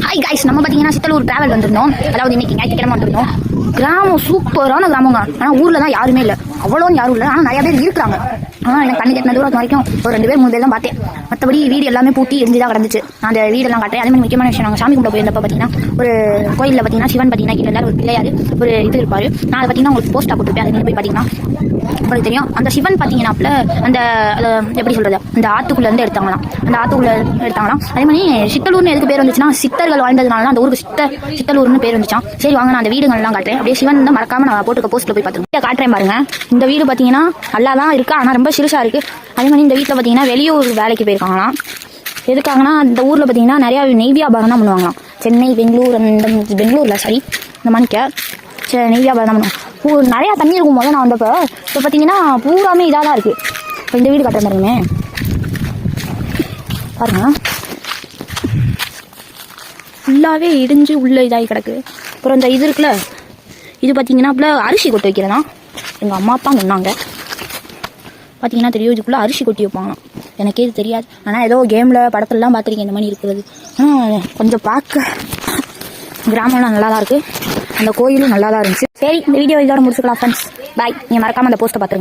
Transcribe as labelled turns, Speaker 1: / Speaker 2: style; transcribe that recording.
Speaker 1: Hi guys, நம்ம பார்த்தீங்கன்னா Sithalur travel வந்திருந்தோம். அதாவது இன்னைக்கு ஞாயிற்றுக்கிழமை வந்திருந்தோம். கிராமம் சூப்பரான கிராமங்க. ஆனால் ஊரில் தான் யாருமே இல்லை, அவ்வளோன்னு யாரும் இல்லை. ஆனால் நிறைய பேர் இருக்கிறாங்க. ஆனால் எனக்கு கண்ணு கட்டின தூரம் வரைக்கும் ஒரு 2 பேர் 3 பேர் தான் பார்த்தேன். மற்றபடி வீடு எல்லாமே பூட்டி எரிஞ்சு தான் கிடந்துச்சு. நான் அந்த வீடெல்லாம் காட்டுறேன். அதே மாதிரி முக்கியமான விஷயம், நாங்கள் சாமி கும்பிட போயிருந்தப்போ பார்த்தீங்கன்னா ஒரு கோயிலில் பார்த்தீங்கன்னா சிவன் பார்த்தீங்கன்னா கீழே எல்லாரும் ஒரு பிள்ளையாரு ஒரு இது இருப்பார். நான் அதை பார்த்தீங்கன்னா உங்களுக்கு போஸ்ட்டாக போட்டுருப்பேன். அதை நீங்கள் போய் பார்த்தீங்கன்னா உங்களுக்கு தெரியும். அந்த சிவன் பார்த்தீங்கன்னாப்புல அந்த எப்படி சொல்கிறது, அந்த ஆற்றுக்குள்ளேருந்து எடுத்தாங்களாம். அந்த ஆற்றுக்குள்ளே எடுத்தாங்களாம். அதே மாதிரி சித்தலூர்னு எதுக்கு பேர் வந்துச்சுன்னா, சித்தர்கள் வாழ்ந்ததுனால தான் அந்த ஊருக்கு சித்தலூர்னு பேர் வந்துச்சான். சரி வாங்க, நான் அந்த வீடுகள்லாம் காட்டுறேன். அப்படியே சிவன் தான் மறக்காம நான் போட்டுக்க போஸ்ட்டில் போய் பார்த்துருக்கேன். காட்டுறேன் பாருங்க. இந்த வீடு பார்த்தீங்கன்னா நல்லா தான் இருக்குது, ஆனால் ரொம்ப சிறுசாக இருக்குது. அதே மாதிரி இந்த வீட்டில் பார்த்தீங்கன்னா வெளியூர் வேலைக்கு போயிருக்காங்களாம். எதுக்காகனா இந்த ஊரில் பார்த்தீங்கன்னா நிறையா நெய் வியாபாரம் தான் பண்ணுவாங்களாம். சென்னை, பெங்களூர், அந்த பெங்களூரில் சரி இந்த மாதிரிக்க நெய் வியாபாரம் தான் பண்ணுவாங்க. நிறையா தண்ணி இருக்கும் போது நான் வந்தப்போ இப்போ பார்த்தீங்கன்னா பூராமே இதாக தான் இருக்குது. இப்போ இந்த வீடு கட்டுற மாதிரியுமே பாருங்க, ஃபுல்லாகவே இடிஞ்சு உள்ளே இதாகி கிடக்கு. அப்புறம் இந்த இது இருக்குல்ல, இது பார்த்தீங்கன்னா அப்போ அரிசி கொட்டி வைக்கிறதான் எங்கள் அம்மா அப்பா சொன்னாங்க. பார்த்தீங்கன்னா தெரியும், இதுக்குள்ளே அரிசி கொட்டி வைப்பாங்களாம். எனக்கே இது தெரியாது. ஆனால் ஏதோ கேமில் படத்துலலாம் பார்த்துருக்கேன் இந்த மாதிரி இருக்கிறது. ஆனால் கொஞ்சம் பார்க்க கிராமம்லாம் நல்லா தான் இருக்குது. அந்த கோயிலும் நல்லா தான் இருந்துச்சு. சரி, இந்த வீடியோ இதோட முடிச்சுக்கலாம் ஃப்ரெண்ட்ஸ். பாய். நீங்கள் மறக்காமல் அந்த போஸ்ட்டை பார்த்துருங்க.